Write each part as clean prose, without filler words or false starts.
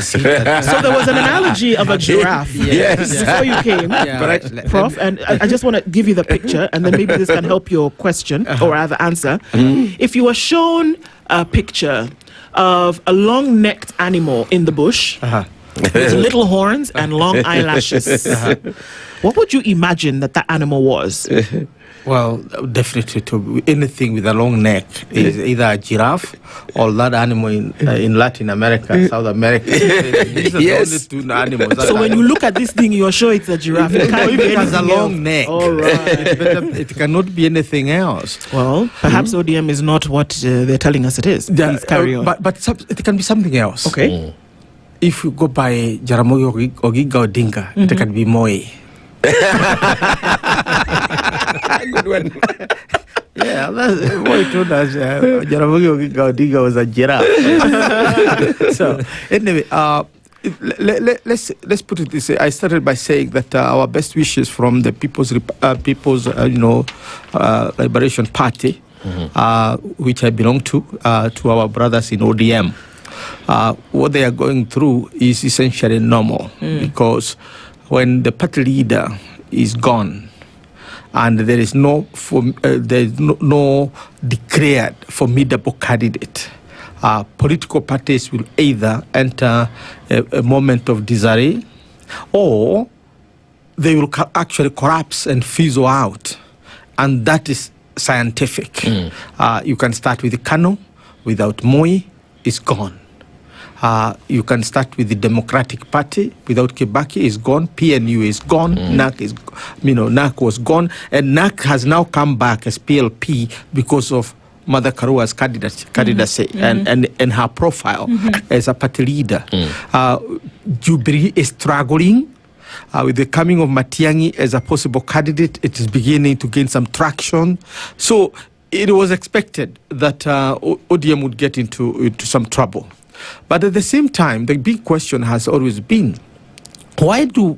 see that. So there was an analogy of a giraffe before you came, Correct. Prof. And I just want to give you the picture, and then maybe this can help your question or rather answer. If you were shown a picture of a long-necked animal in the bush with little horns and long eyelashes, what would you imagine that animal was? Well, definitely anything with a long neck is either a giraffe or that animal in Latin America, South America. These are the only two animals. So when you look at this thing, you're sure it's a giraffe. It can't be it has a long else. neck. All right. It cannot be anything else. Well, perhaps ODM is not what they're telling us it is. Please carry on. But it can be something else. Okay. If you go by Jaramogi Oginga Odinga, it can be Moi. Good one. Yeah, that's what he told us. Jaramogi Oginga Odinga was a giraffe. So anyway, let's put it this way. I started by saying that our best wishes from the People's Liberation Party, which I belong to our brothers in ODM. What they are going through is essentially normal because when the party leader is gone and there is no declared formidable candidate, political parties will either enter a moment of disarray or they will actually collapse and fizzle out, and that is scientific. You can start with Kano. Without Moi, it's gone. You can start with the Democratic Party. Without Kibaki, is gone. PNU is gone. NAC was gone, and NAC has now come back as PLP because of Mother Karua's candidacy and her profile as a party leader. Jubilee is struggling. With the coming of Matiang'i as a possible candidate, it is beginning to gain some traction. So it was expected that ODM would get into some trouble. But at the same time, the big question has always been, why do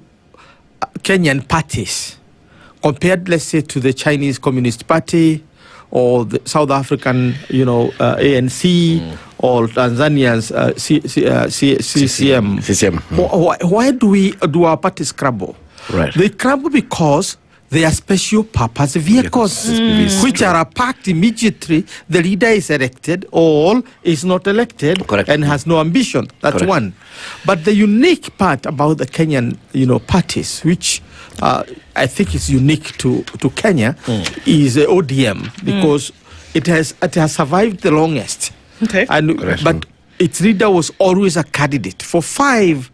Kenyan parties, compared, let's say, to the Chinese Communist Party or the South African, ANC, or Tanzania's CCM, why do our parties crumble? Right. They crumble because they are special purpose vehicles, which are packed immediately the leader is elected or is not elected and has no ambition. That's one. But the unique part about the Kenyan, parties, which I think is unique to Kenya, is ODM because it has survived the longest. Okay. But its leader was always a candidate for 5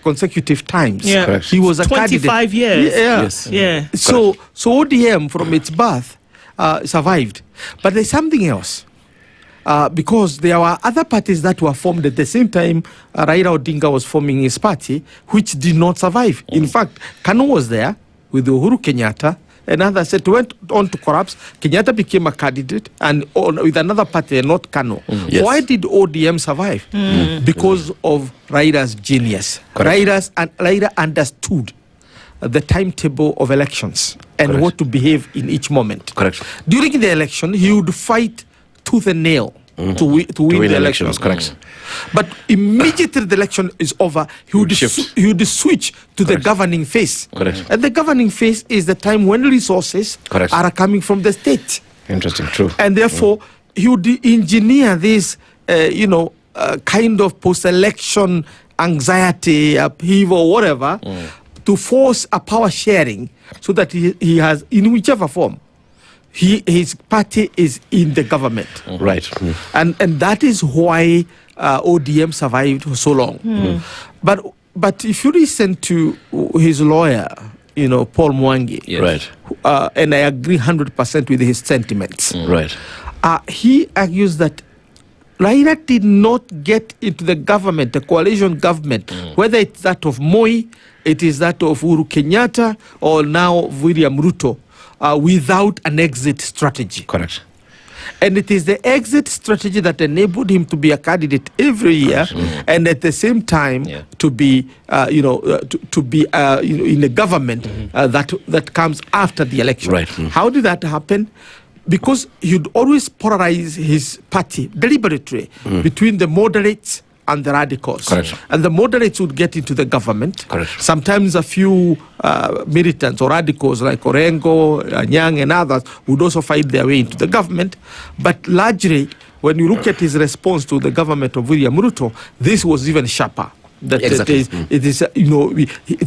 consecutive times. Yeah. He was a 25 years. Yeah. So ODM from its birth survived. But there's something else. Because there were other parties that were formed at the same time Raila Odinga was forming his party, which did not survive. In fact, Kanu was there with Uhuru Kenyatta, and others went on to collapse. Kenyatta became a candidate and with another party, not Kanu. Why did ODM survive? Because of Raida's genius. Raida understood the timetable of elections and what to behave in each moment. During the election, he would fight tooth and nail to win the elections. But immediately the election is over, he would switch to the governing phase. And the governing phase is the time when resources are coming from the state. Interesting, true. And therefore, he would engineer this, kind of post-election anxiety, upheaval, whatever, to force a power sharing so that he has, in whichever form, his party is in the government. Right. And that is why ODM survived for so long. But if you listen to his lawyer, Paul Mwangi, and I agree 100% with his sentiments. He argues that Raila did not get into the government, the coalition government, whether it's that of Moi, it is that of Uhuru Kenyatta, or now William Ruto, without an exit strategy. And it is the exit strategy that enabled him to be a candidate every year, and at the same time to be, to be in a government that comes after the election. How did that happen? Because he'd always polarize his party deliberately between the moderates and the radicals. Correct. And the moderates would get into the government. Correct. Sometimes a few militants or radicals like Orengo, Nyang and others would also find their way into the government. But largely, when you look at his response to the government of William Ruto, this was even sharper. That Exactly. it is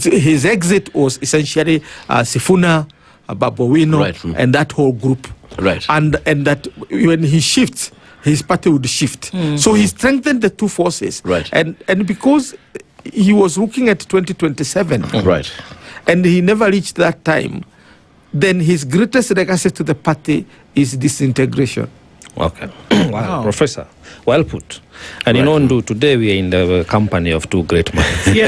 his exit was essentially Sifuna, Babu Wino, Right. and that whole group. Right. And that when he shifts, his party would shift. So he strengthened the two forces. Right. And because he was looking at 2027, Right. and he never reached that time, then his greatest legacy to the party is disintegration. Okay. Wow, Professor, well put. And you know, Ndu, today we are in the company of two great minds. Yeah.